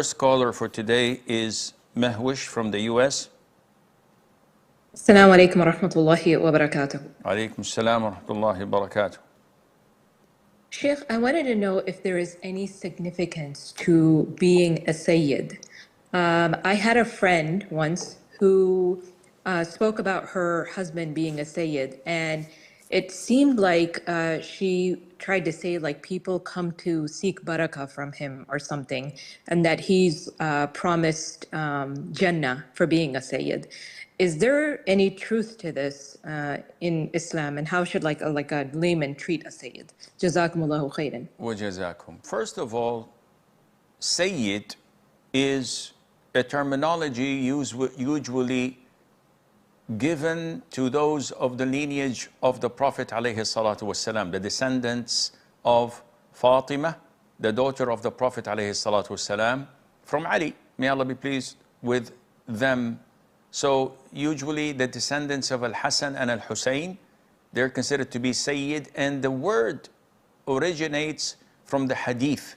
First caller for today is Mehwish from the US. Assalamu alaikum wa rahmatullahi wa barakatuh. Alaikum salam wa rahmatullahi wa barakatuh. Sheikh, I wanted to know if there is any significance to being a Sayyid. I had a friend once who spoke about her husband being a Sayyid, and it seemed like she tried to say like people come to seek Barakah from him or something, and that he's promised Jannah for being a Sayyid. Is there any truth to this in Islam, and how should like a layman treat a Sayyid? Jazakumullahu khairan. Wa jazakum. First of all, Sayyid is a terminology usually given to those of the lineage of the Prophet ﷺ, the descendants of Fatima, the daughter of the Prophet ﷺ, from Ali. May Allah be pleased with them. So usually the descendants of Al-Hasan and Al-Hussein, they're considered to be Sayyid, and the word originates from the hadith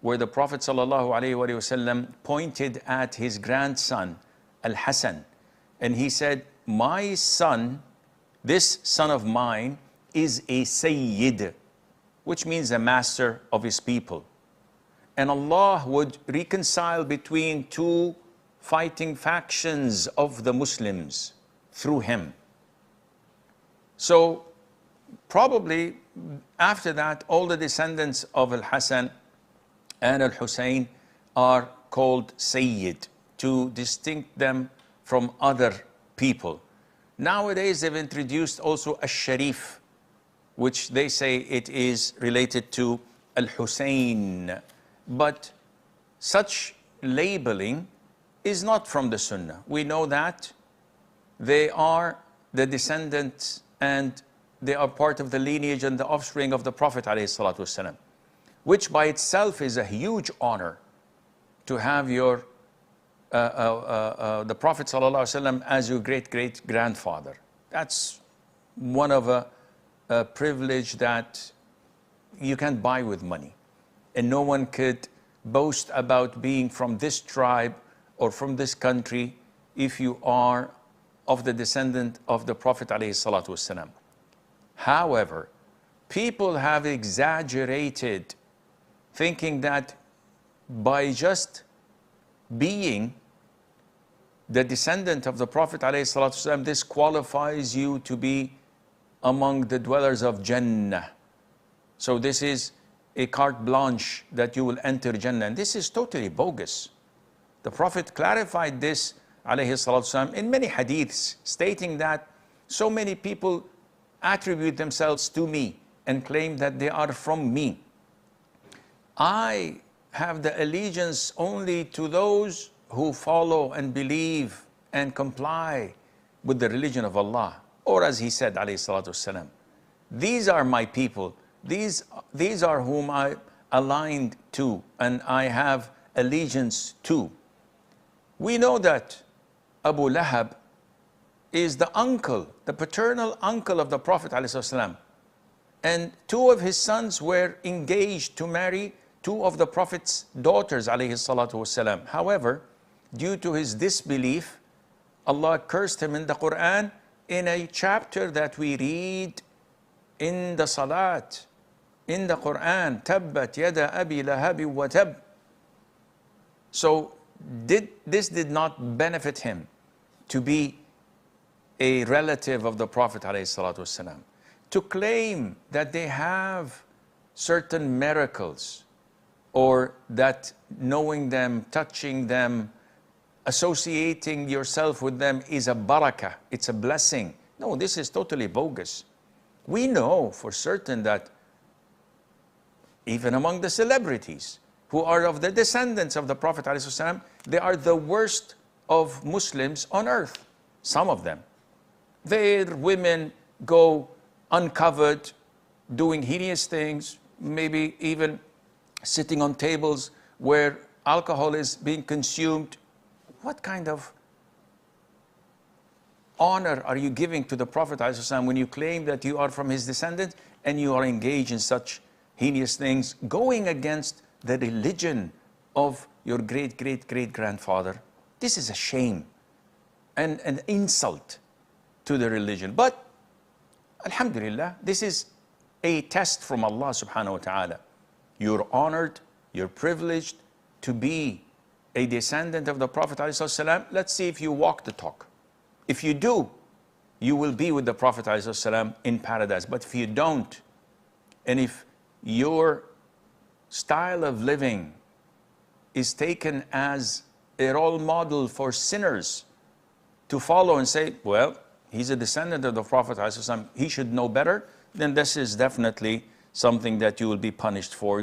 where the Prophet ﷺ pointed at his grandson Al-Hasan, and he said, my son, this son of mine, is a Sayyid, which means a master of his people. And Allah would reconcile between two fighting factions of the Muslims through him. So probably after that, all the descendants of Al-Hasan and Al-Hussein are called Sayyid to distinct them from other people. Nowadays, they've introduced also Al-Sharif, which they say it is related to Al-Hussein. But such labeling is not from the Sunnah. We know that they are the descendants and they are part of the lineage and the offspring of the Prophet ﷺ, which by itself is a huge honor to have your the Prophet ﷺ as your great-great-grandfather. That's one of a privilege that you can't buy with money. And no one could boast about being from this tribe or from this country if you are of the descendant of the Prophet ﷺ. However, people have exaggerated, thinking that by just being the descendant of the Prophet ﷺ, this qualifies you to be among the dwellers of Jannah. So this is a carte blanche that you will enter Jannah. And this is totally bogus. The Prophet clarified this ﷺ in many hadiths, stating that so many people attribute themselves to me and claim that they are from me. I have the allegiance only to those who follow and believe and comply with the religion of Allah. Or as he said, alayhi salatu wasalam, these are my people. These are whom I aligned to and I have allegiance to. We know that Abu Lahab is the uncle, the paternal uncle of the Prophet ﷺ. And two of his sons were engaged to marry two of the Prophet's daughters ﷺ. However, due to his disbelief, Allah cursed him in the Qur'an in a chapter that we read in the Salat, in the Qur'an, Tabbat yada abi lahabi wa tab. So this did not benefit him to be a relative of the Prophet ﷺ. To claim that they have certain miracles, or that knowing them, touching them, associating yourself with them is a barakah, it's a blessing. No, this is totally bogus. We know for certain that even among the celebrities who are of the descendants of the Prophet ﷺ, they are the worst of Muslims on earth, some of them. Their women go uncovered, doing hideous things, maybe even sitting on tables where alcohol is being consumed. What kind of honor are you giving to the Prophet ﷺ when you claim that you are from his descendants and you are engaged in such heinous things, going against the religion of your great-great-great-grandfather, this is a shame and an insult to the religion. But alhamdulillah, this is a test from Allah subhanahu wa ta'ala. You're honored, you're privileged to be a descendant of the Prophet ﷺ. Let's see if you walk the talk. If you do, you will be with the Prophet ﷺ in paradise. But if you don't, and if your style of living is taken as a role model for sinners to follow and say, well, he's a descendant of the Prophet ﷺ, he should know better, then this is definitely something that you will be punished for.